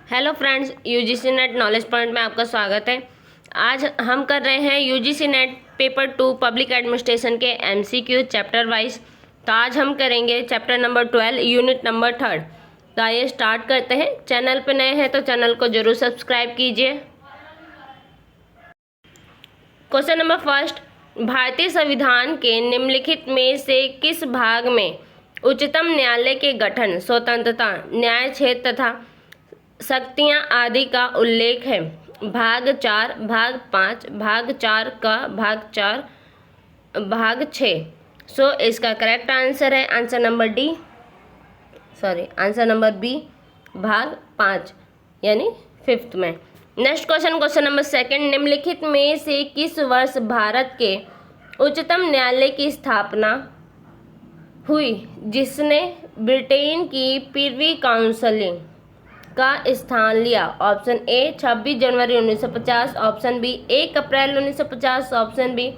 Hello friends, UGC net knowledge point में आपका स्वागत है। आज हम कर रहे हैं UGC net paper 2 public administration के एमसीक्यू चैप्टर वाइज। तो आज हम करेंगे चैप्टर नंबर 12 यूनिट नंबर 3। तो आइए स्टार्ट करते हैं। चैनल पे नए हैं तो चैनल को जरूर सब्सक्राइब कीजिए। क्वेश्चन नंबर फर्स्ट, भारतीय संविधान के निम्नलिखित में से किस भाग में उच्चतम न्यायालय के गठन, स्वतंत्रता, न्याय क्षेत्र तथा शक्तियाँ आदि का उल्लेख है? भाग 4, भाग 5, भाग 4 का, भाग 4, भाग 6। सो इसका करेक्ट आंसर है आंसर नंबर बी, भाग 5 यानी 5th में। नेक्स्ट क्वेश्चन नंबर सेकंड, निम्नलिखित में से किस वर्ष भारत के उच्चतम न्यायालय की स्थापना हुई जिसने ब्रिटेन की प्रिवी काउंसिल का स्थान लिया? ऑप्शन ए 26 जनवरी 1950, ऑप्शन बी 1 अप्रैल 1950, ऑप्शन बी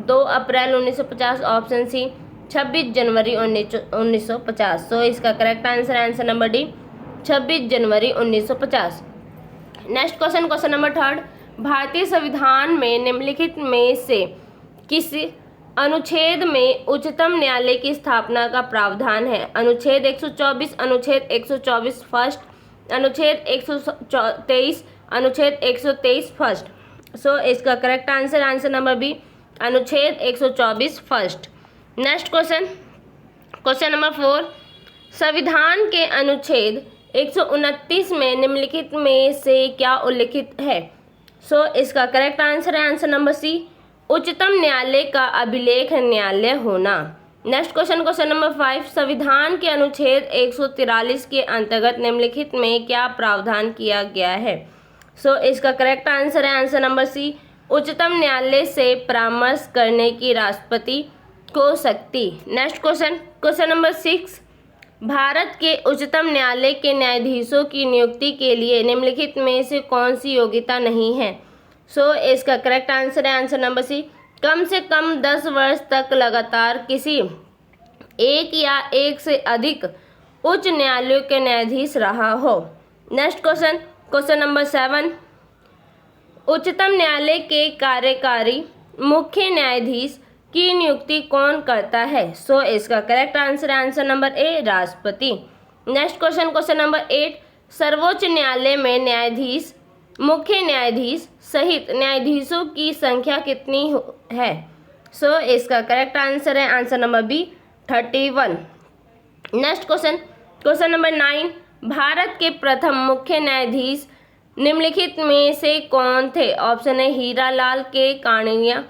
2 अप्रैल 1950, ऑप्शन सी 26 जनवरी 1950। सो इसका करेक्ट आंसर है आंसर नंबर डी, 26 जनवरी 1950। नेक्स्ट क्वेश्चन नंबर थर्ड, भारतीय संविधान में निम्नलिखित में से किस अनुच्छेद में उच्चतम न्यायालय की स्थापना का प्रावधान है? अनुच्छेद 124, अनुच्छेद 124 फर्स्ट, अनुच्छेद 123, अनुच्छेद 123 फर्स्ट। सो इसका करेक्ट आंसर नंबर बी, अनुच्छेद 124 फर्स्ट। नेक्स्ट क्वेश्चन नंबर 4, संविधान के अनुच्छेद 129 में निम्नलिखित में से क्या उल्लिखित है? सो इसका करेक्ट आंसर है आंसर नंबर सी, उच्चतम न्यायालय का अभिलेख न्यायालय होना। नेक्स्ट क्वेश्चन नंबर 5, संविधान के अनुच्छेद 143 के अंतर्गत निम्नलिखित में क्या प्रावधान किया गया है? सो इसका करेक्ट आंसर है आंसर नंबर सी, उच्चतम न्यायालय से परामर्श करने की राष्ट्रपति को शक्ति। नेक्स्ट क्वेश्चन नंबर 6, भारत के उच्चतम न्यायालय के न्यायाधीशों की नियुक्ति के लिए निम्नलिखित में से कौन सी योग्यता नहीं है? सो इसका करेक्ट आंसर है आंसर नंबर सी, कम से कम 10 वर्ष तक लगातार किसी एक या एक से अधिक उच्च न्यायालयों के न्यायाधीश रहा हो। नेक्स्ट क्वेश्चन नंबर 7, उच्चतम न्यायालय के कार्यकारी मुख्य न्यायाधीश की नियुक्ति कौन करता है? सो इसका करेक्ट आंसर है आंसर नंबर ए, राष्ट्रपति। नेक्स्ट क्वेश्चन नंबर 8, सर्वोच्च न्यायालय में न्यायाधीश, मुख्य न्यायाधीश सहित न्यायाधीशों की संख्या कितनी है? सो इसका करेक्ट आंसर है answer number B, 31। Next question number 9, भारत के प्रथम मुख्य न्यायाधीश निम्नलिखित में से कौन थे? Option A Hira Lal K Kania,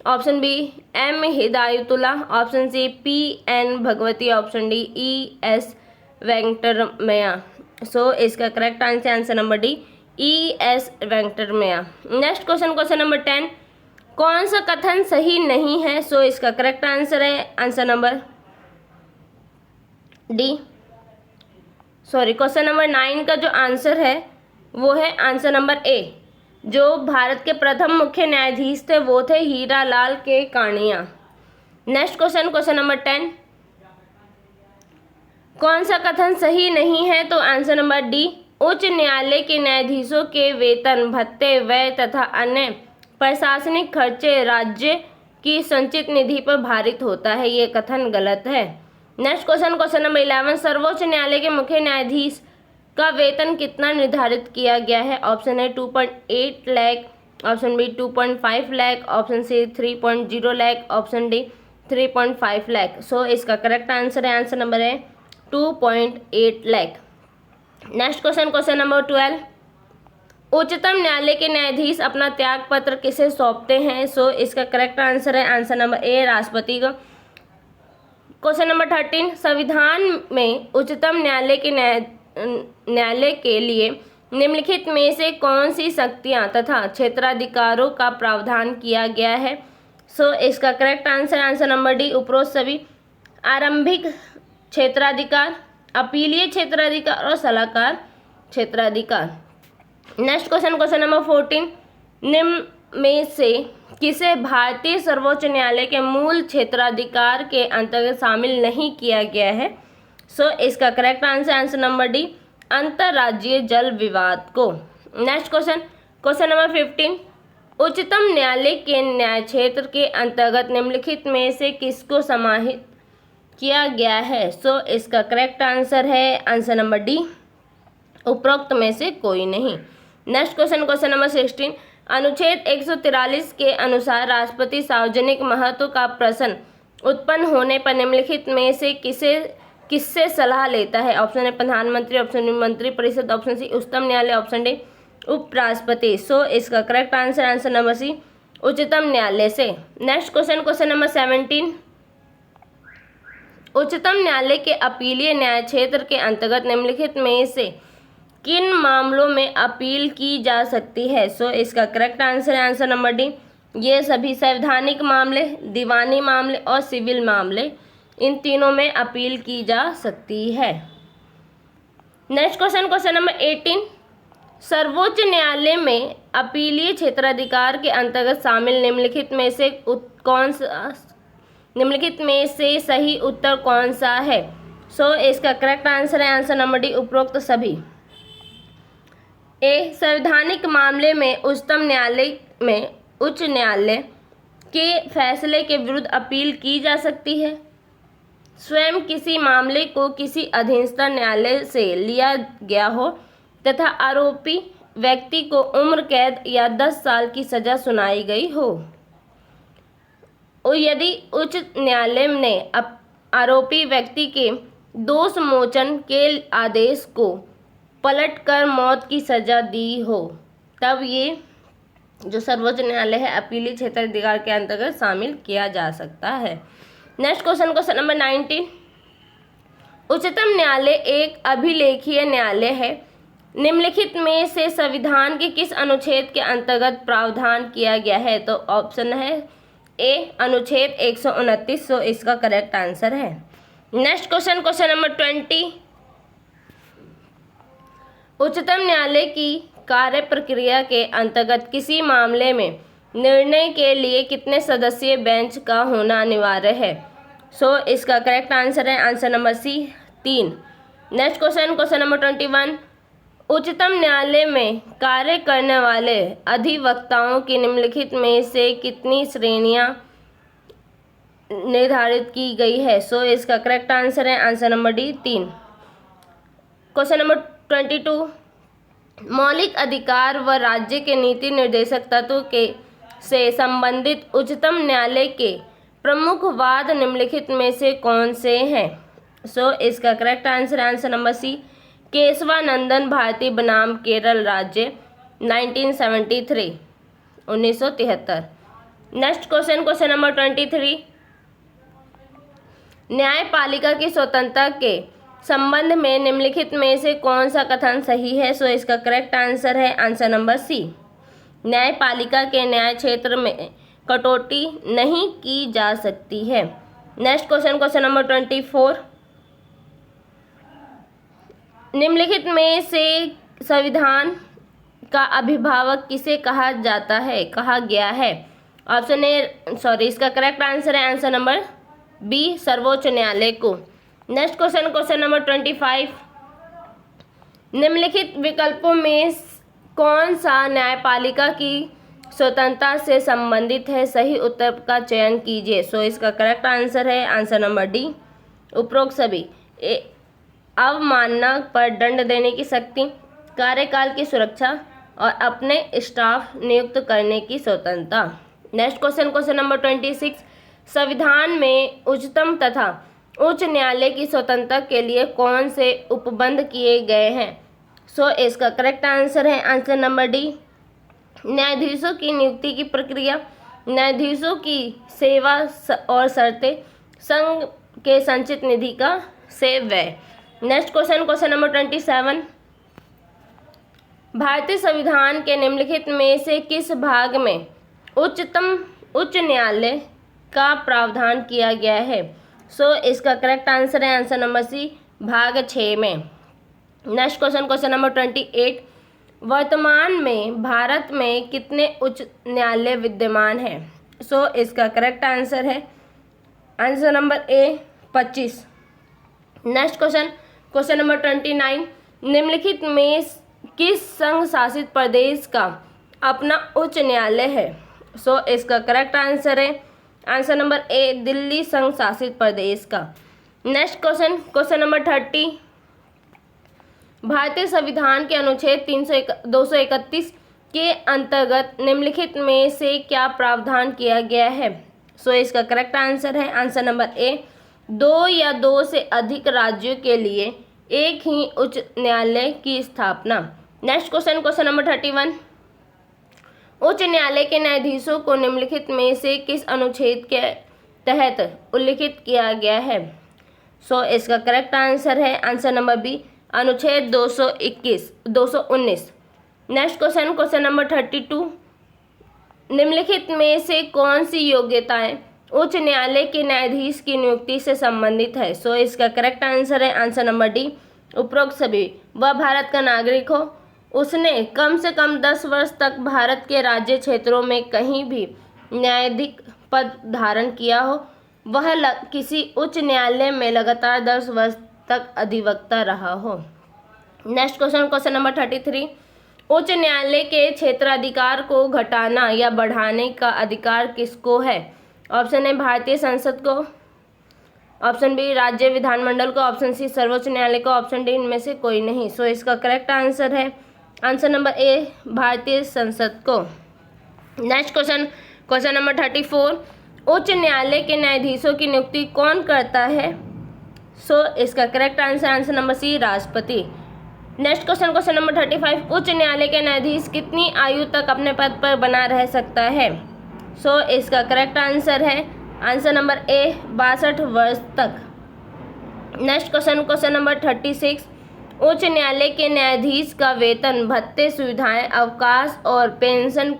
option B M Hidayatullah, option C P N. Bhagwati, option D E S. Venkataramiah. So इसका correct answer number D, E S. Venkataramiah. Next question number 10, कौन सा कथन सही नहीं है? सो इसका करेक्ट आंसर है answer number D, question number 9 का जो आंसर है वो है आंसर नंबर ए। जो भारत के प्रथम मुख्य न्यायाधीश थे वो थे हीरा Lal K Kania. Next question number 10, कौन सा कथन सही नहीं है? तो आंसर नंबर डी, उच्च न्यायालय के न्यायाधीशों के वेतन, भत्ते, व्यय तथा अन्य प्रशासनिक खर्चे राज्य की संचित निधि पर भारित होता है। ये कथन गलत है। नेक्स्ट क्वेश्चन नंबर 11, सर्वोच्च न्यायालय के मुख्य न्यायाधीश का वेतन कितना निर्धारित किया गया है? Option A 2.8 lakh, option B 2.5 lakh, option C 3.0 lakh, option D 3.5 lakh. So इसका करेक्ट आंसर है आंसर नंबर है 2.8 लाख। नेक्स्ट क्वेश्चन नंबर 12, उच्चतम न्यायालय के न्यायाधीश अपना त्याग पत्र किसे सौंपते हैं? सो इसका करेक्ट आंसर है आंसर नंबर ए, राष्ट्रपति का। क्वेश्चन नंबर 13, संविधान में उच्चतम न्यायालय के लिए निम्नलिखित में से कौन सी शक्तियां तथा क्षेत्राधिकारों का प्रावधान किया गया है? सो इसका करेक्ट आंसर नंबर डी, उपरोक्त सभी आरंभिक क्षेत्राधिकार, अपीलीय क्षेत्राधिकार और सलाहकार क्षेत्राधिकार। नेक्स्ट क्वेश्चन नंबर 14, निम्न में से किसे भारतीय सर्वोच्च न्यायालय के मूल क्षेत्राधिकार के अंतर्गत शामिल नहीं किया गया है? सो इसका करेक्ट आंसर नंबर डी, अंतर्राज्यीय जल विवाद को। नेक्स्ट क्वेश्चन नंबर 15, उच्चतम न्यायालय के न्याय क्षेत्र के अंतर्गत निम्नलिखित में से किसको समाहित किया गया है? सो इसका करेक्ट आंसर है आंसर नंबर डी, उपरोक्त में से कोई नहीं। नेक्स्ट क्वेश्चन नंबर 16, अनुच्छेद 143 के अनुसार राष्ट्रपति सार्वजनिक महत्व का प्रश्न उत्पन्न होने पर निम्नलिखित में से किससे सलाह लेता है? ऑप्शन ए प्रधानमंत्री, ऑप्शन बी मंत्री परिषद, ऑप्शन सी उच्चतम न्यायालय, ऑप्शन डी उपराष्ट्रपति। सो इसका करेक्ट आंसर नंबर सी, उच्चतम न्यायालय से। नेक्स्ट क्वेश्चन नंबर 17, उच्चतम न्यायालय के अपीलीय न्याय क्षेत्र के अंतर्गत निम्नलिखित में से किन मामलों में अपील की जा सकती है? सो इसका करेक्ट आंसर है आंसर नंबर डी, ये सभी संवैधानिक मामले, दीवानी मामले और सिविल मामले, इन तीनों में अपील की जा सकती है। नेक्स्ट क्वेश्चन नंबर 18, सर्वोच्च न्यायालय में अपीलीय क्षेत्राधिकार के अंतर्गत शामिल निम्नलिखित में से सही उत्तर कौन सा है? सो इसका करेक्ट आंसर है आंसर नंबर डी, उपरोक्त सभी। ए, संवैधानिक मामले में उच्चतम न्यायालय में उच्च न्यायालय के फैसले के विरुद्ध अपील की जा सकती है। स्वयं किसी मामले को किसी अधीनस्थ न्यायालय से लिया गया हो तथा आरोपी व्यक्ति को उम्र कैद या 10 साल की सजा सुनाई गई हो, और यदि उच्च न्यायालय ने आरोपी व्यक्ति के दोष मोचन के आदेश को पलटकर मौत की सजा दी हो, तब ये जो सर्वोच्च न्यायालय है अपीलीय क्षेत्राधिकार के अंतर्गत शामिल किया जा सकता है। नेक्स्ट क्वेश्चन नंबर 19, उच्चतम न्यायालय एक अभिलेखीय न्यायालय है। निम्नलिखित में से संविधान के किस अनुच्छेद के अंतर्गत प्रावधान किया गया है? तो ऑप्शन है ए, अनुच्छेद 129। सो इसका करेक्ट आंसर है। नेक्स्ट क्वेश्चन नंबर 20, उच्चतम न्यायालय की कार्य प्रक्रिया के अंतर्गत किसी मामले में निर्णय के लिए कितने सदस्यीय बेंच का होना अनिवार्य है? सो इसका करेक्ट आंसर है answer number C, 3। Next question number 21, उच्चतम न्यायालय में कार्य करने वाले अधिवक्ताओं की निम्नलिखित में से कितनी श्रेणियां निर्धारित की गई है? सो इसका करेक्ट आंसर है answer number D, 3। Question number 22, मौलिक अधिकार व राज्य के नीति निर्देशक तत्व के से संबंधित उच्चतम न्यायालय के प्रमुख वाद निम्नलिखित में से कौन से हैं? सो इसका correct answer answer number C, Kesavananda Bharati बनाम केरल राज्य 1973 1973। नेक्स्ट क्वेश्चन नंबर 23, न्यायपालिका की स्वतंत्रता के संबंध में निम्नलिखित में से कौन सा कथन सही है? सो इसका करेक्ट आंसर है आंसर नंबर सी, न्यायपालिका के न्याय क्षेत्र में कटौती नहीं की जा सकती है। नेक्स्ट क्वेश्चन नंबर 24, निम्नलिखित में से संविधान का अभिभावक किसे कहा गया है? ऑप्शन ए इसका करेक्ट आंसर है आंसर नंबर बी, सर्वोच्च न्यायालय को। नेक्स्ट क्वेश्चन नंबर 25, निम्नलिखित विकल्पों में कौन सा न्यायपालिका की स्वतंत्रता से संबंधित है? सही उत्तर का चयन कीजिए। सो इसका करेक्ट आंसर है आंसर नंबर डी, उपरोक्त सभी। अवमानना पर दंड देने की शक्ति, कार्यकाल की सुरक्षा और अपने स्टाफ नियुक्त करने की स्वतंत्रता। नेक्स्ट क्वेश्चन नंबर 26, संविधान में उच्चतम तथा उच्च न्यायालय की स्वतंत्रता के लिए कौन से उपबंध किए गए हैं? सो इसका करेक्ट आंसर है आंसर नंबर डी, न्यायाधीशों की नियुक्ति की प्रक्रिया, न्यायाधीशों की सेवा और शर्तें, संघ के संचित निधि का से व्यय। नेक्स्ट क्वेश्चन नंबर 27, भारतीय संविधान के निम्नलिखित में से किस भाग में उच्च न्यायालय का प्रावधान किया गया है? सो इसका करेक्ट आंसर है आंसर नंबर सी, भाग 6 में। नेक्स्ट क्वेश्चन नंबर 28, वर्तमान में भारत में कितने उच्च न्यायालय विद्यमान हैं? सो इसका करेक्ट आंसर है answer number A, 25। Next question number 29, निम्नलिखित में किस संघ शासित प्रदेश का अपना उच्च न्यायालय है? सो इसका करेक्ट आंसर है आंसर नंबर ए, दिल्ली संघ शासित प्रदेश का। Next question, question number 30। भारतीय संविधान के अनुच्छेद 231 के अंतर्गत निम्नलिखित में से क्या प्रावधान किया गया है? सो इसका करेक्ट आंसर है आंसर नंबर ए, 2 या 2 से अधिक राज्यों के लिए एक ही उच्च न्यायालय की स्थापना। Next question, question number 31। उच्च न्यायालय के न्यायाधीशों को निम्नलिखित में से किस अनुच्छेद के तहत उल्लिखित किया गया है? सो इसका करेक्ट आंसर है आंसर नंबर बी, अनुच्छेद 219। Next question, question number 32। निम्नलिखित में से कौन सी योग्यताएं उच्च न्यायालय के न्यायाधीश की नियुक्ति से संबंधित है? सो इसका करेक्ट आंसर है आंसर नंबर डी, उपरोक्त सभी। वह भारत का नागरिक हो, उसने कम से कम 10 वर्ष तक भारत के राज्य क्षेत्रों में कहीं भी न्यायाधीश पद धारण किया हो, वह किसी उच्च न्यायालय में लगातार 10 वर्ष तक अधिवक्ता रहा हो। Next question, question number 33। उच्च न्यायालय के क्षेत्राधिकार को घटाना या बढ़ाने का अधिकार किसको है? ऑप्शन ए, भारतीय संसद को, ऑप्शन बी, राज्य विधानमंडल को, ऑप्शन सी, सर्वोच्च न्यायालय को, ऑप्शन डी, इनमें से कोई नहीं। सो इसका करेक्ट आंसर है आंसर नंबर ए, भारतीय संसद को। Next question, question number 34। उच्च न्यायालय के न्यायाधीशों की नियुक्ति कौन करता है? सो इसका correct answer answer number C, राष्ट्रपति। Next question, question number 35। उच्च न्यायालय के न्यायाधीश कितनी आयु तक अपने पद पर बना रह सकता है? सो इसका करेक्ट आंसर है आंसर नंबर ए, 62 वर्ष तक। Next question, question number 36। उच्च न्यायालय के न्यायाधीश का वेतन, भत्ते, सुविधाएं, अवकाश और पेंशन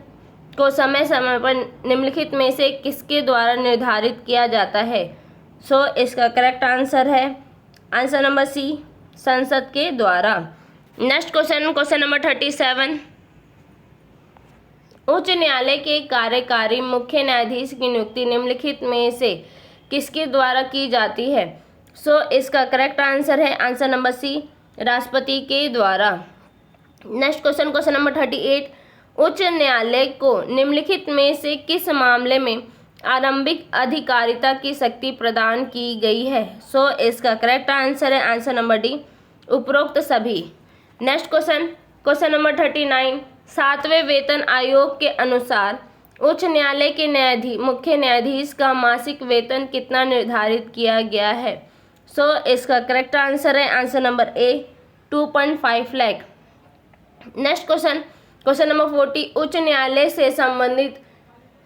को समय समय पर निम्नलिखित में से किसके द्वारा निर्धारित किया जाता है? सो इसका करेक्ट आंसर है आंसर नंबर सी, संसद के द्वारा। Next question, question number 37। उच्च न्यायालय के कार्यकारी मुख्य न्यायाधीश की नियुक्ति निम्नलिखित में से किसके द्वारा की जाती है? सो इसका करेक्ट आंसर है आंसर नंबर सी, राष्ट्रपति के द्वारा। Next question, question number 38। उच्च न्यायालय को निम्नलिखित में से किस मामले में आरंभिक अधिकारिता की शक्ति प्रदान की गई है? सो इसका करेक्ट आंसर है आंसर नंबर डी, उपरोक्त सभी। Next question, question number 39। 7वें वेतन आयोग के अनुसार उच्च न्यायालय के मुख्य न्यायाधीश का मासिक वेतन कितना निर्धारित किया गया है? सो इसका करेक्ट आंसर है answer number A, 2.5 lakh. Next question, question number 40। उच्च न्यायालय से संबंधित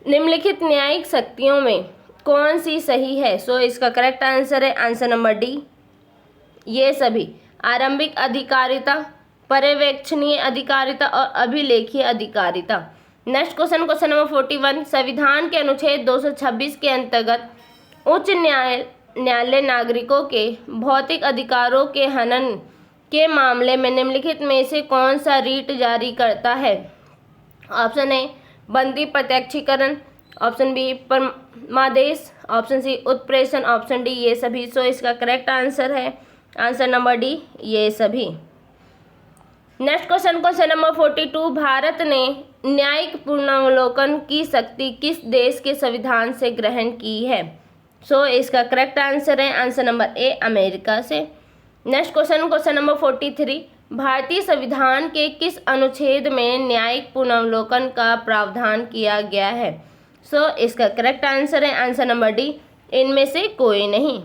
निम्नलिखित न्यायिक शक्तियों में कौन सी सही है? सो इसका करेक्ट आंसर है आंसर नंबर डी, ये सभी। आरंभिक अधिकारिता, पर्यवेक्षणीय अधिकारिता और अभिलेखीय अधिकारिता। Next question, question number 41। संविधान के अनुच्छेद 226 के अंतर्गत उच्च न्यायालय नागरिकों के भौतिक अधिकारों के हनन के मामले में निम्नलिखित में से कौन सा रीट जारी करता है? ऑप्शन ए, बंदी प्रत्यक्षीकरण, ऑप्शन बी, परमादेश, ऑप्शन सी, उत्प्रेषण, ऑप्शन डी, ये सभी। सो इसका करेक्ट आंसर है आंसर नंबर डी, ये सभी। Next question, question number 42। Bharat ने न्यायिक पुनर्वलोकन की शक्ति किस देश के संविधान से ग्रहण की है? सो इसका करेक्ट आंसर है आंसर नंबर ए, अमेरिका से। Next question, question number 43। भारतीय संविधान के किस अनुच्छेद में न्यायिक पुनर्वलोकन का प्रावधान किया गया है? सो इसका करेक्ट आंसर है आंसर नंबर डी, इनमें से कोई नहीं।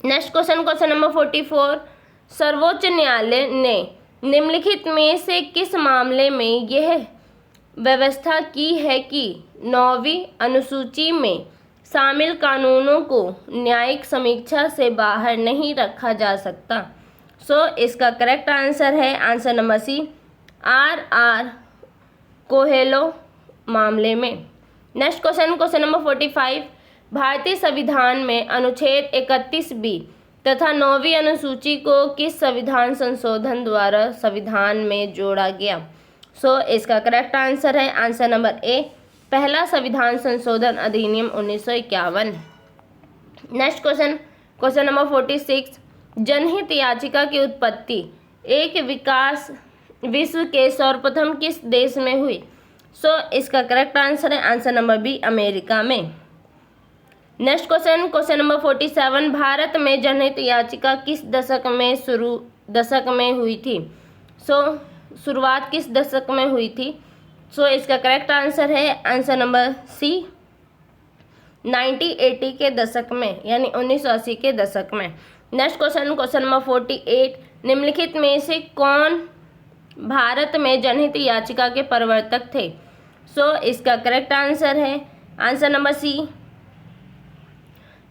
Next question, question number 44। सर्वोच्च न्यायालय ने निम्नलिखित में से किस मामले में यह व्यवस्था की है कि 9वीं अनुसूची में शामिल कानूनों को न्यायिक समीक्षा से बाहर नहीं रखा जा सकता? सो इसका करेक्ट आंसर है answer number C, R Coelho मामले में। Next question, question number 45। भारतीय संविधान में अनुच्छेद 31B तथा 9वीं अनुसूची को किस संविधान संशोधन द्वारा संविधान में जोड़ा गया? सो इसका करेक्ट आंसर है आंसर नंबर ए, पहला संविधान संशोधन अधिनियम 1951। Next question, question number 46। जनहित याचिका की उत्पत्ति एक विकास विश्व के सर्वप्रथम किस देश में हुई? सो इसका करेक्ट आंसर है आंसर नंबर बी, अमेरिका में। Next question, question number 47, Bharat में जनहित याचिका किस दशक में हुई थी? सो शुरुआत किस दशक में हुई थी? सो इसका करेक्ट आंसर है आंसर नंबर सी, 1980 के दशक में, यानी 1980 के दशक में। नेक्स्ट क्वेश्चन, क्वेश्चन नंबर 48, निम्नलिखित में से कौन भारत में जनहित याचिका के प्रवर्तक थे? सो इसका करेक्ट आंसर है आंसर नंबर सी,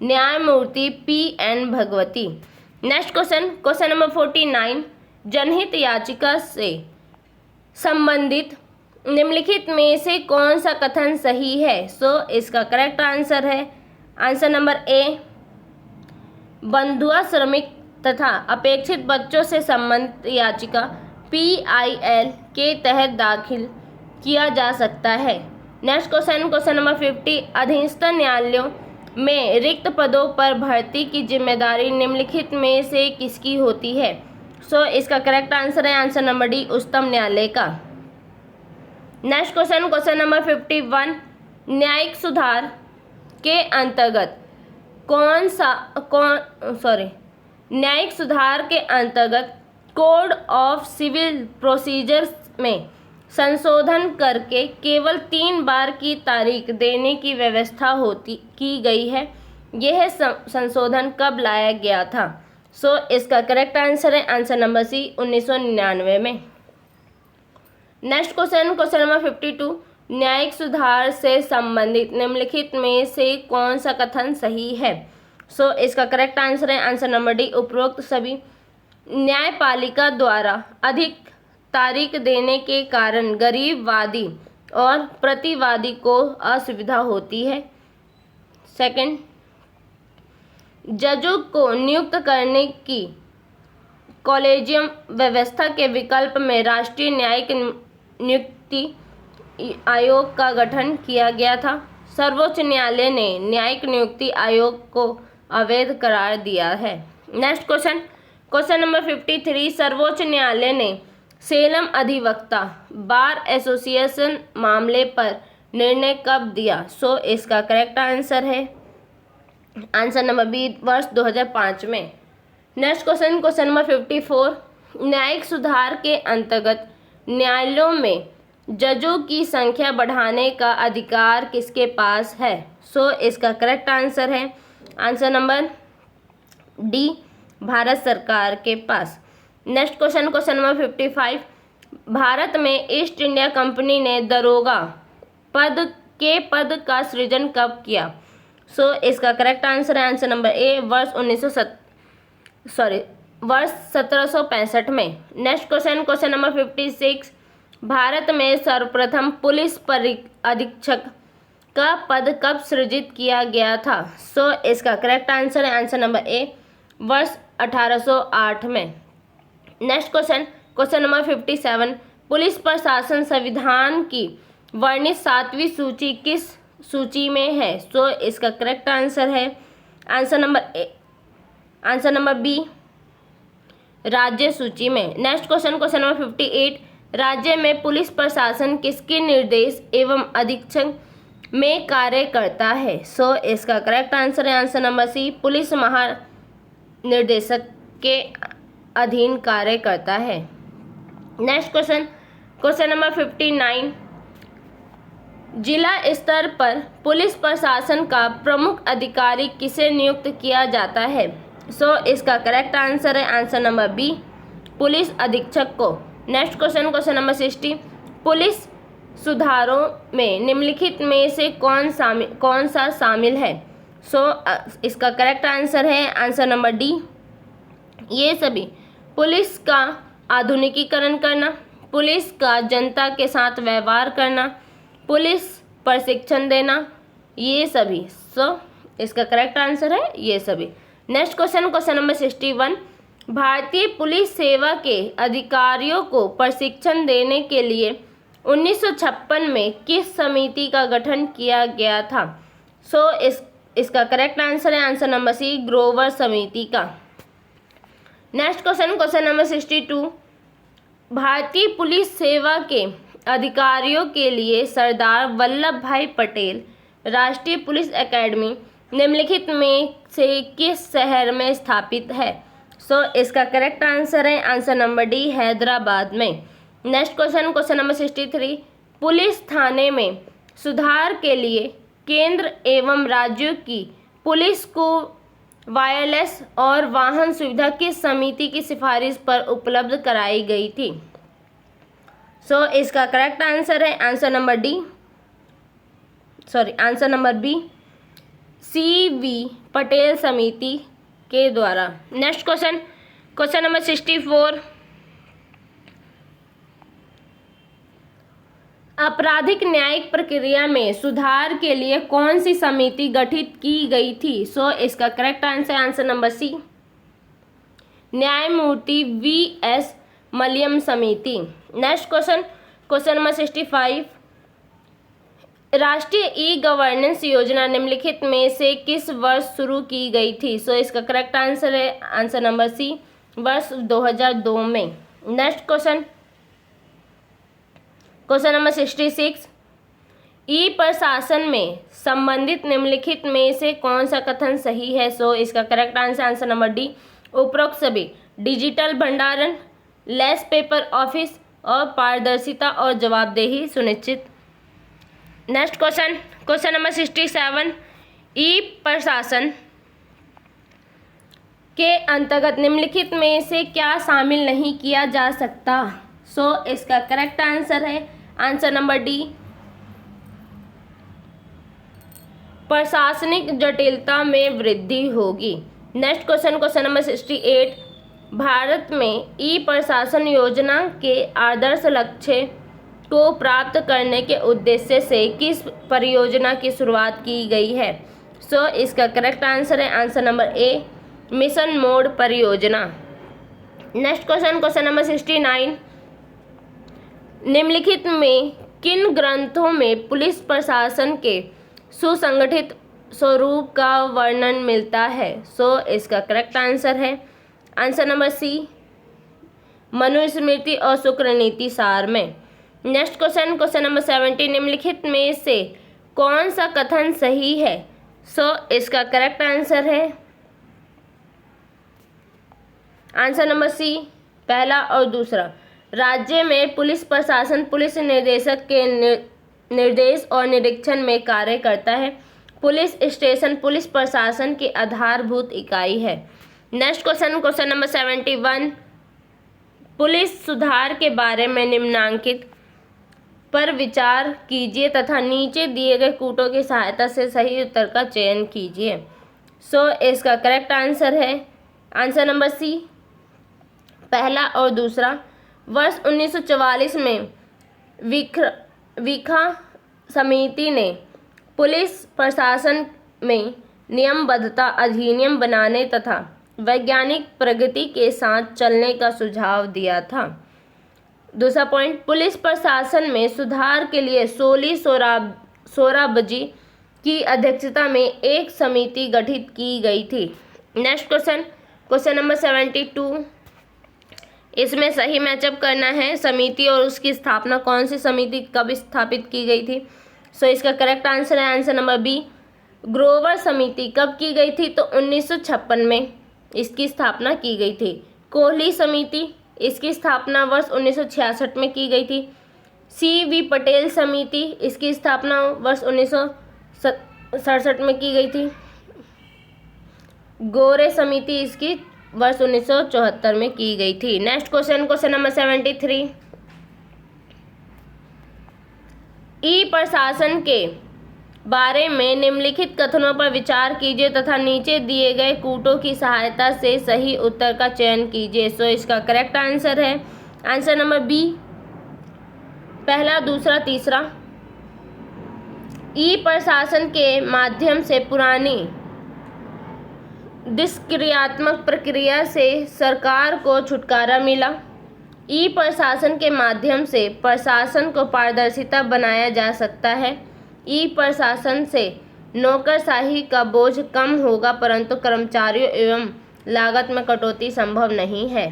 न्यायमूर्ति PN Bhagwati. Next question, question number 49, जनहित याचिका से संबंधित निम्नलिखित में से कौन सा कथन सही है? सो इसका करेक्ट आंसर है आंसर नंबर ए, बंधुआ श्रमिक तथा अपेक्षित बच्चों से संबंधित याचिका PIL के तहत दाखिल किया जा सकता है। नेक्स्ट क्वेश्चन, क्वेश्चन नंबर 50, अधीनस्थ न्यायालयों में रिक्त पदों पर भर्ती की जिम्मेदारी निम्नलिखित में से किसकी होती है? सो इसका करेक्ट आंसर है आंसर नंबर डी, उच्चतम न्यायालय का। नेक्स्ट क्वेश्चन, क्वेश्चन नंबर 51, न्यायिक सुधार के अंतर्गत न्यायिक सुधार के अंतर्गत कोड ऑफ सिविल प्रोसीजर्स में संशोधन करके केवल 3 बार की तारीख देने की व्यवस्था की गई है। यह संशोधन कब लाया गया था? सो इसका करेक्ट आंसर है आंसर नंबर सी, 1999 में। नेक्स्ट क्वेश्चन, क्वेश्चन नंबर 52, न्यायिक सुधार से संबंधित निम्नलिखित में से कौन सा कथन सही है? सो इसका करेक्ट आंसर है आंसर नंबर डी, उपरोक्त सभी न्यायपालिका द्वारा अधिक तारीख देने के कारण गरीब वादी और प्रतिवादी को असुविधा होती है। सेकंड, जजों को नियुक्त करने की कॉलेजियम व्यवस्था के विकल्प में राष्ट्रीय न्यायिक नियुक्ति आयोग का गठन किया गया था। सर्वोच्च न्यायालय ने न्यायिक नियुक्ति आयोग को अवैध करार दिया है। नेक्स्ट क्वेश्चन, क्वेश्चन नंबर 53, सर्वोच्च न्यायालय ने सेलम अधिवक्ता बार एसोसिएशन मामले पर निर्णय कब दिया? सो इसका करेक्ट आंसर है आंसर नंबर बी, वर्ष 2005 में। नेक्स्ट क्वेश्चन, क्वेश्चन नंबर 54, न्यायिक सुधार के अंतर्गत न्यायालयों में जजों की संख्या बढ़ाने का अधिकार किसके पास है? सो इसका करेक्ट आंसर है आंसर नंबर डी, भारत सरकार के पास। Next question, question number 55, Bharat में ईस्ट इंडिया कंपनी ने दरोगा पद का सृजन कब किया? सो इसका करेक्ट आंसर है आंसर नंबर ए, वर्ष 1765 में। Next question, question number 56, Bharat में सर्वप्रथम पुलिस अधीक्षक का पद कब सृजित किया गया था? सो इसका करेक्ट आंसर है आंसर नंबर ए, वर्ष 1808 में। Next question, question number 57, police प्रशासन संविधान की वर्णित 7वीं सूची किस सूची में है? सो इसका करेक्ट आंसर है आंसर नंबर बी, राज्य सूची में। नेक्स्ट क्वेश्चन, क्वेश्चन नंबर 58, राज्य में पुलिस प्रशासन किसके निर्देश एवं अधीक्षक में कार्य करता है? सो इसका करेक्ट आंसर है आंसर नंबर सी, पुलिस महानिर्देशक के अधीन कार्य करता है। नेक्स्ट क्वेश्चन, क्वेश्चन नंबर 59, जिला स्तर पर पुलिस प्रशासन का प्रमुख अधिकारी किसे नियुक्त किया जाता है? सो इसका करेक्ट आंसर है आंसर नंबर बी, पुलिस अधीक्षक को। Next question, question number 60, police सुधारों में निम्नलिखित में से कौन सा शामिल है? सो इसका करेक्ट आंसर है आंसर नंबर डी, ये सभी पुलिस का आधुनिकीकरण करना, पुलिस का जनता के साथ व्यवहार करना, पुलिस प्रशिक्षण देना, ये सभी। सो इसका करेक्ट आंसर है ये सभी। नेक्स्ट क्वेश्चन, क्वेश्चन नंबर 61, भारतीय पुलिस सेवा के अधिकारियों को प्रशिक्षण देने के लिए 1956 में किस समिति का गठन किया गया था? सो इसका करेक्ट आंसर है आंसर नंबर सी, ग्रोवर समिति का। नेक्स्ट क्वेश्चन, क्वेश्चन नंबर 62, भारतीय पुलिस सेवा के अधिकारियों के लिए सरदार वल्लभ भाई पटेल राष्ट्रीय पुलिस एकेडमी निम्नलिखित में से किस शहर में स्थापित है? सो इसका करेक्ट आंसर है आंसर नंबर डी, हैदराबाद में। नेक्स्ट क्वेश्चन नंबर 63, पुलिस थाने में सुधार के लिए केंद्र एवं राज्यों की पुलिस को वायरलेस और वाहन सुविधा किस समिति की सिफारिश पर उपलब्ध कराई गई थी? सो इसका करेक्ट आंसर है answer number B, CV Patel समिति के द्वारा। नेक्स्ट क्वेश्चन नंबर 64, आपराधिक न्यायिक प्रक्रिया में सुधार के लिए कौन सी समिति गठित की गई थी? सो इसका करेक्ट आंसर नंबर सी, न्यायमूर्ति VS मलयम समिति। नेक्स्ट क्वेश्चन नंबर 65, राष्ट्रीय ई-गवर्नेंस योजना निम्नलिखित में से किस वर्ष शुरू की गई थी? सो इसका करेक्ट आंसर है आंसर नंबर सी, वर्ष 2002 में। नेक्स्ट क्वेश्चन नंबर 66, ई प्रशासन में संबंधित निम्नलिखित में से कौन सा कथन सही है? सो इसका करेक्ट आंसर नंबर डी, उपरोक्त सभी, डिजिटल भंडारण, लेस पेपर ऑफिस और पारदर्शिता और जवाबदेही सुनिश्चित। नेक्स्ट क्वेश्चन नंबर 67, ई प्रशासन के अंतर्गत निम्नलिखित में से क्या शामिल नहीं किया जा सकता? सो इसका करेक्ट आंसर है आंसर नंबर डी, प्रशासनिक जटिलता में वृद्धि होगी। नेक्स्ट क्वेश्चन नंबर 68, भारत में ई प्रशासन योजना के आदर्श लक्ष्य को प्राप्त करने के उद्देश्य से किस परियोजना की शुरुआत की गई है? सो इसका करेक्ट आंसर है answer number A, mission mode परियोजना। नेक्स्ट क्वेश्चन नंबर 69, निम्नलिखित में किन ग्रंथों में पुलिस प्रशासन के सुसंगठित स्वरूप का वर्णन मिलता है? सो इसका करेक्ट आंसर है आंसर नंबर सी, मनुस्मृति और शुक्र नीति सार में। नेक्स्ट क्वेश्चन नंबर 70, निम्नलिखित में से कौन सा कथन सही है? सो इसका करेक्ट आंसर है आंसर नंबर सी, पहला और दूसरा। राज्य में पुलिस प्रशासन पुलिस निदेशक के निर्देश और निरीक्षण में कार्य करता है। पुलिस स्टेशन पुलिस प्रशासन की आधारभूत इकाई है। नेक्स्ट क्वेश्चन नंबर 71, पुलिस सुधार के बारे में निम्नांकित पर विचार कीजिए तथा नीचे दिए गए कूटों की सहायता से सही उत्तर का चयन कीजिए। सो इसका करेक्ट आंसर है आंसर नंबर सी, पहला और दूसरा। वर्ष 1944 में विखा समिति ने पुलिस प्रशासन में नियमबद्धता अधिनियम बनाने तथा वैज्ञानिक प्रगति के साथ चलने का सुझाव दिया था। दूसरा पॉइंट, पुलिस प्रशासन में सुधार के लिए सोराबजी की अध्यक्षता में एक समिति गठित की गई थी। नेक्स्ट क्वेश्चन नंबर 72, इसमें सही मैचअप करना है समिति और उसकी स्थापना कौन सी समिति कब स्थापित की गई थी। सो इसका करेक्ट आंसर है आंसर नंबर बी, ग्रोवर समिति कब की गई थी? तो 1956 में इसकी स्थापना की गई थी। कोहली समिति, इसकी स्थापना वर्ष 1966 में की गई थी। CV पटेल समिति, इसकी स्थापना वर्ष 1967 में की गई थी। गोरे समिति इसकी वर्ष 1974 में की गई थी। नेक्स्ट क्वेश्चन नंबर 73, ई प्रशासन के बारे में निम्नलिखित कथनों पर विचार कीजिए तथा नीचे दिए गए कूटों की सहायता से सही उत्तर का चयन कीजिए। सो इसका करेक्ट आंसर है आंसर नंबर बी, पहला, दूसरा, तीसरा। ई प्रशासन के माध्यम से पुरानी निष्क्रियात्मक प्रक्रिया से सरकार को छुटकारा मिला। ई प्रशासन के माध्यम से प्रशासन को पारदर्शिता बनाया जा सकता है। ई प्रशासन से नौकरशाही का बोझ कम होगा परंतु कर्मचारियों एवं लागत में कटौती संभव नहीं है।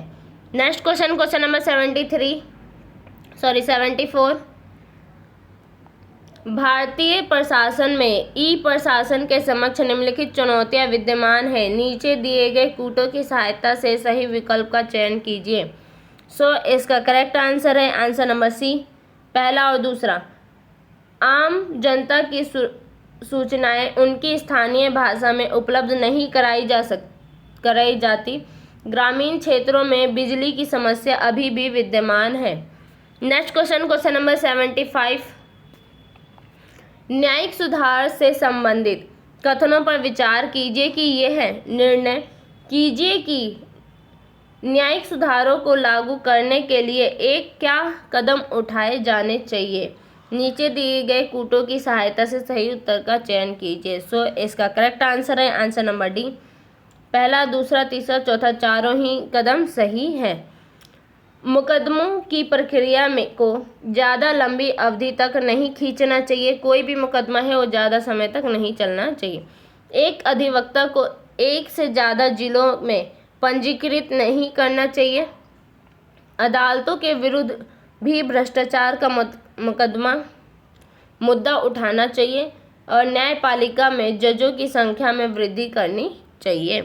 Next question, question number 74। भारतीय प्रशासन में ई प्रशासन के समक्ष निम्नलिखित चुनौतियां विद्यमान है, नीचे दिए गए कूटों की सहायता से सही विकल्प का चयन कीजिए। सो इसका करेक्ट आंसर है आंसर नंबर सी, पहला और दूसरा। आम जनता की सूचनाएं उनकी स्थानीय भाषा में उपलब्ध नहीं कराई जाती। ग्रामीण क्षेत्रों में बिजली की समस्या अभी भी विद्यमान है। Next question, question number 75। न्यायिक सुधार से संबंधित कथनों पर विचार कीजिए कि यह निर्णय कीजिए कि न्यायिक सुधारों को लागू करने के लिए क्या कदम उठाए जाने चाहिए। नीचे दिए गए कूटों की सहायता से सही उत्तर का चयन कीजिए। सो इसका करेक्ट आंसर है आंसर नंबर डी, पहला, दूसरा, तीसरा, चौथा, चारों ही कदम सही है। मुकदमों की प्रक्रिया में को ज़्यादा लंबी अवधि तक नहीं खींचना चाहिए। कोई भी मुकदमा है वो ज़्यादा समय तक नहीं चलना चाहिए। एक अधिवक्ता को एक से ज़्यादा जिलों में पंजीकृत नहीं करना चाहिए। अदालतों के विरुद्ध भी भ्रष्टाचार का मुद्दा उठाना चाहिए और न्यायपालिका में जजों की संख्या में वृद्धि करनी चाहिए।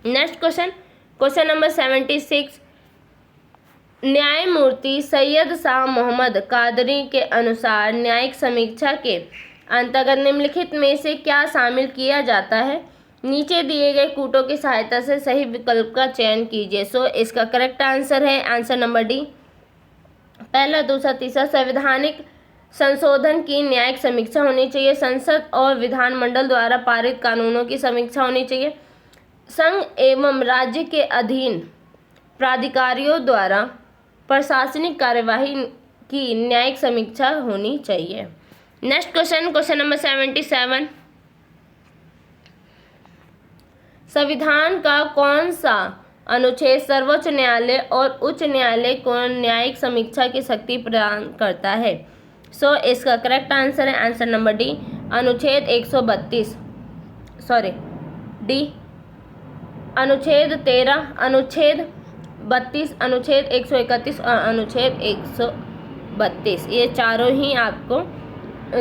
Next question, question number 76। न्यायमूर्ति सैयद शाह मोहम्मद कादरी के अनुसार न्यायिक समीक्षा के अंतर्गत निम्नलिखित में से क्या शामिल किया जाता है। नीचे दिए गए कूटों की सहायता से सही विकल्प का चयन कीजिए। सो इसका करेक्ट आंसर है आंसर नंबर डी, पहला, दूसरा, तीसरा। संवैधानिक संशोधन की न्यायिक समीक्षा होनी चाहिए। संसद और विधानमंडल द्वारा पारित कानूनों की समीक्षा होनी चाहिए। संघ एवं राज्य के अधीन प्राधिकारियों द्वारा प्रशासनिक कार्यवाही की न्यायिक समीक्षा होनी चाहिए। Next question, question number 77। संविधान का कौन सा अनुच्छेद सर्वोच्च न्यायालय और उच्च न्यायालय को न्यायिक समीक्षा की शक्ति प्रदान करता है। सो इसका करेक्ट आंसर है आंसर नंबर डी, अनुच्छेद 132, डी, अनुच्छेद 13, अनुच्छेद 32, अनुच्छेद 131 और अनुच्छेद 132। ये चारों ही आपको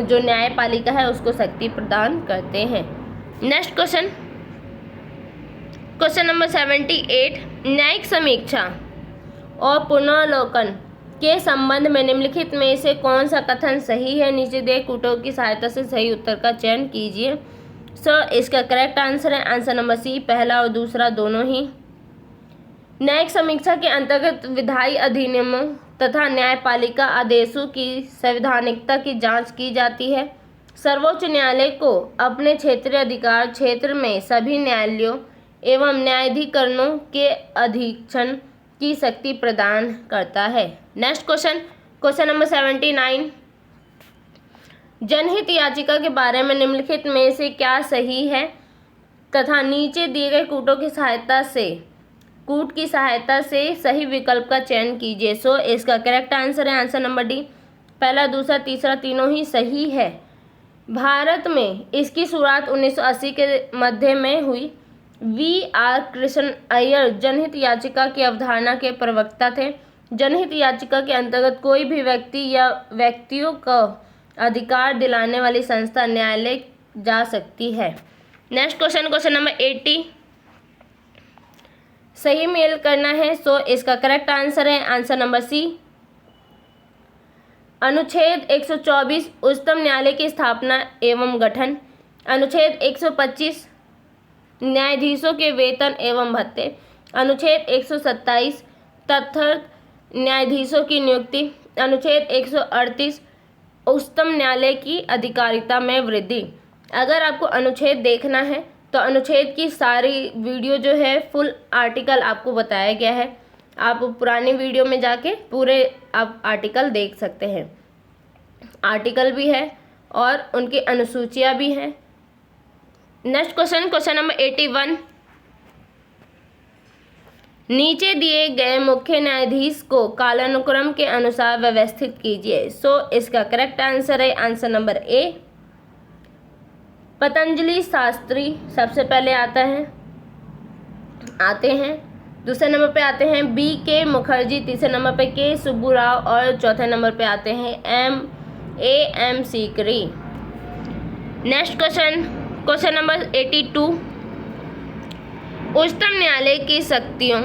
जो न्यायपालिका है उसको शक्ति प्रदान करते हैं। Next question, question number 78। न्यायिक समीक्षा और पुनर्लोकन के संबंध में निम्नलिखित में से कौन सा कथन सही है। नीचे दिए कूटों की सहायता से सही उत्तर का चयन कीजिए। सो इसका करेक्ट आंसर है आंसर नंबर सी, पहला और दूसरा दोनों ही। न्यायिक समीक्षा के अंतर्गत विधायी अधिनियमों तथा न्यायपालिका आदेशों की संवैधानिकता की जांच की जाती है। सर्वोच्च न्यायालय को अपने क्षेत्रीय अधिकार क्षेत्र में सभी न्यायालयों एवं न्यायाधिकरणों के अधीक्षण की शक्ति प्रदान करता है। Next question, question number 79। जनहित याचिका के बारे में निम्नलिखित में से क्या सही है तथा नीचे दिए गए कूट की सहायता से सही विकल्प का चयन कीजिए। सो इसका करेक्ट आंसर है आंसर नंबर डी, पहला, दूसरा, तीसरा, तीनों ही सही है। भारत में इसकी शुरुआत 1980 के मध्य में हुई। V.R. कृष्ण अय्यर जनहित याचिका की अवधारणा के प्रवक्ता थे। जनहित याचिका के अंतर्गत कोई भी व्यक्ति या व्यक्तियों को अधिकार दिलाने वाली संस्था न्यायालय जा सकती है। Next question, question number 80। सही मेल करना है। सो इसका करेक्ट आंसर है आंसर नंबर सी, अनुच्छेद 124 उच्चतम न्यायालय की स्थापना एवं गठन, अनुच्छेद 125 न्यायाधीशों के वेतन एवं भत्ते, अनुच्छेद 127 तथ्य न्यायाधीशों की नियुक्ति, अनुच्छेद 138 उच्चतम न्यायालय की अधिकारिता में वृद्धि। अगर आपको अनुच्छेद देखना है तो अनुच्छेद की सारी वीडियो जो है फुल आर्टिकल आपको बताया गया है। आप पुरानी वीडियो में जाके पूरे आप आर्टिकल देख सकते हैं। आर्टिकल भी है और उनकी अनुसूचियाँ भी हैं। Next question, question number 81। नीचे दिए गए मुख्य न्यायाधीश को कालानुक्रम के अनुसार व्यवस्थित कीजिए। सो इसका करेक्ट आंसर है answer number A, Patanjali Shastri सबसे पहले आते हैं। दूसरे नंबर पे आते हैं बी के मुखर्जी, तीसरे नंबर पे के सुब्बूराव और चौथे नंबर पे आते हैं M Sikri. Next question number 82, उच्चतम न्यायालय की शक्तियों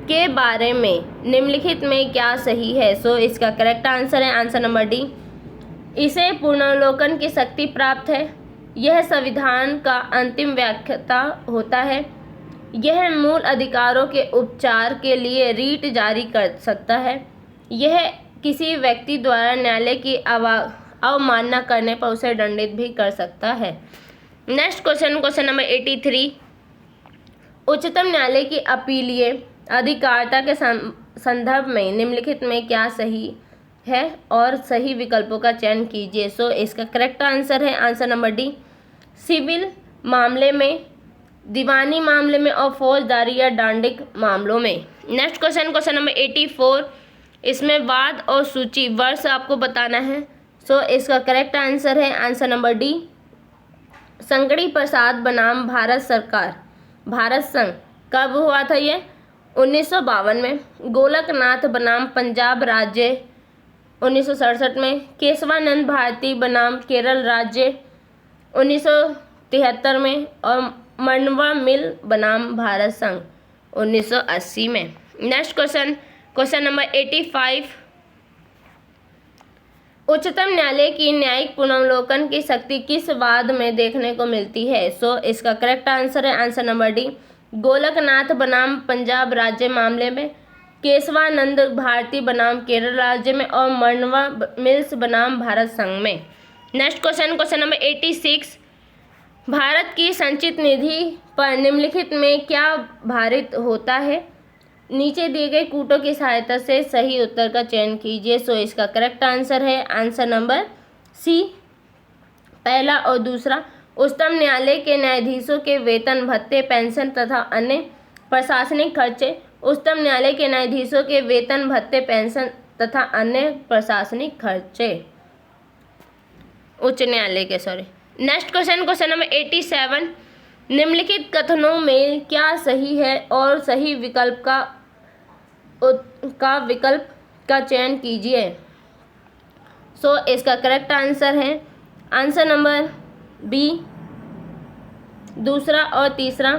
के बारे में निम्नलिखित में क्या सही है? सो इसका करेक्ट आंसर है आंसर नंबर डी, इसे पुनर्वलोकन की शक्ति प्राप्त है। यह संविधान का अंतिम व्याख्याता होता है। यह मूल अधिकारों के उपचार के लिए रीट जारी कर सकता है। यह किसी व्यक्ति द्वारा न्यायालय की अवमानना करने पर उसे दंडित भी कर सकता है। नेक्स्ट क्वेश्चन नंबर 83, उच्चतम न्यायालय की अपीलीय अधिकारिता के संदर्भ में निम्नलिखित में क्या सही है और सही विकल्पों का चयन कीजिए। सो इसका करेक्ट आंसर है आंसर नंबर डी, सिविल मामले में, दीवानी मामले में और फौजदारी या डांडिक मामलों में। नेक्स्ट क्वेश्चन नंबर 84, इसमें वाद और सूची वर्ष आपको बताना है। सो इसका करेक्ट आंसर है आंसर नंबर डी, संगड़ी प्रसाद बनाम भारत सरकार भारत संघ। कब हुआ था ये? 1952 में। गोलकनाथ बनाम पंजाब राज्य 1967 में। केशवानंद भारती बनाम केरल राज्य 1973 में। और मरनवा मिल बनाम भारत संघ 1980 में। नेक्स्ट क्वेश्चन नंबर 85, उच्चतम न्यायालय की न्यायिक पुनर्वलोकन की शक्ति किस वाद में देखने को मिलती है? सो इसका करेक्ट आंसर है आंसर नंबर डी, गोलकनाथ बनाम पंजाब राज्य मामले में, केशवानंद भारती बनाम केरल राज्य में और मरनवा मिल्स बनाम भारत संघ में। नेक्स्ट क्वेश्चन नंबर 86, भारत की संचित निधि पर निम्नलिखित में क्या भारित होता है? नीचे दिए गए कूटों की सहायता से सही उत्तर का चयन कीजिए। सो इसका करेक्ट आंसर है आंसर नंबर सी, पहला और दूसरा। उच्चतम न्यायालय के न्यायाधीशों के वेतन भत्ते, पेंशन तथा अन्य प्रशासनिक खर्चे। उच्चतम न्यायालय के न्यायाधीशों के वेतन भत्ते, पेंशन तथा अन्य प्रशासनिक खर्चे उच्च न्यायालय के नेक्स्ट क्वेश्चन नंबर 87, निम्नलिखित कथनों में क्या सही है और सही विकल्प का चयन कीजिए। सो इसका करेक्ट आंसर है आंसर नंबर बी, दूसरा और तीसरा।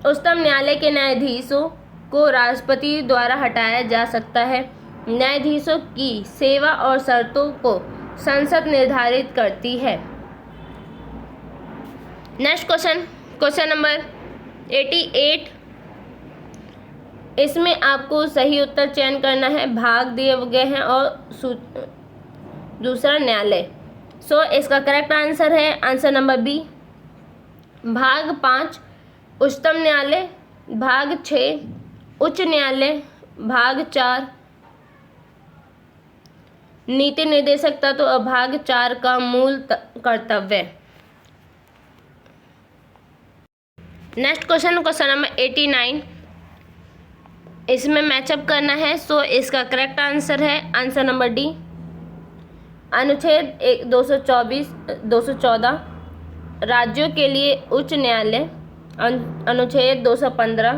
उच्चतम न्यायालय के न्यायाधीशों को राष्ट्रपति द्वारा हटाया जा सकता है। न्यायाधीशों की सेवा और शर्तों को संसद निर्धारित करती है। नेक्स्ट क्वेश्चन नंबर 88, इसमें आपको सही उत्तर चयन करना है। भाग दिए गए हैं और दूसरा न्यायालय। सो इसका करेक्ट आंसर है आंसर नंबर बी, भाग 5 उच्चतम न्यायालय, भाग 6 उच्च न्यायालय, भाग 4 नीति निर्देशक तत्व और भाग 4 का मूल कर्तव्य। नेक्स्ट क्वेश्चन नंबर 89, इसमें मैचअप करना है। सो इसका करेक्ट आंसर है आंसर नंबर डी, अनुच्छेद 214 राज्यों के लिए उच्च न्यायालय, अनुच्छेद 215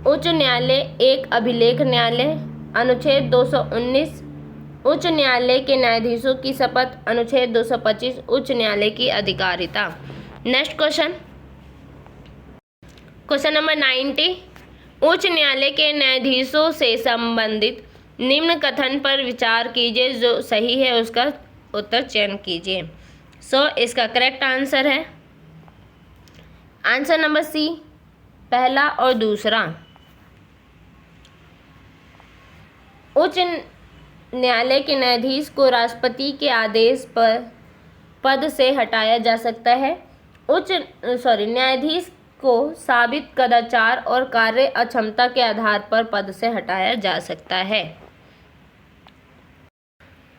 उच्च न्यायालय एक अभिलेख न्यायालय, अनुच्छेद 219 उच्च न्यायालय के न्यायाधीशों की शपथ, अनुच्छेद 225 उच्च न्यायालय की अधिकारिता। नेक्स्ट क्वेश्चन नंबर 90, उच्च न्यायालय के न्यायाधीशों से संबंधित निम्न कथन पर विचार कीजिए, जो सही है उसका उत्तर चयन कीजिए। सो इसका करेक्ट आंसर है आंसर नंबर सी, पहला और दूसरा। उच्च न्यायालय के न्यायाधीश को राष्ट्रपति के आदेश पर पद से हटाया जा सकता है। न्यायाधीश को साबित कदाचार और कार्य अक्षमता के आधार पर पद से हटाया जा सकता है।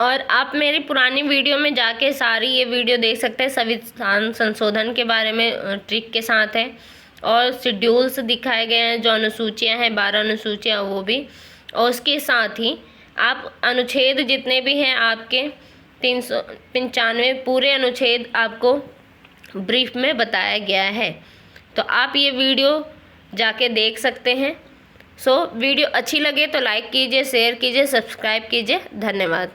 और आप मेरी पुरानी वीडियो में जाके सारी ये वीडियो देख सकते हैं। संविधान संशोधन के बारे में ट्रिक के साथ है और शेड्यूल्स दिखाए गए हैं, जो अनुसूचियां हैं 12 अनुसूचियां वो भी, और उसके साथ ही आप अनुच्छेद जितने भी हैं आपके 395 पूरे अनुच्छेद आपको ब्रीफ में बताया गया है। तो आप ये वीडियो जाके देख सकते हैं वीडियो अच्छी लगे तो लाइक कीजिए, शेयर कीजिए, सब्सक्राइब कीजिए। धन्यवाद।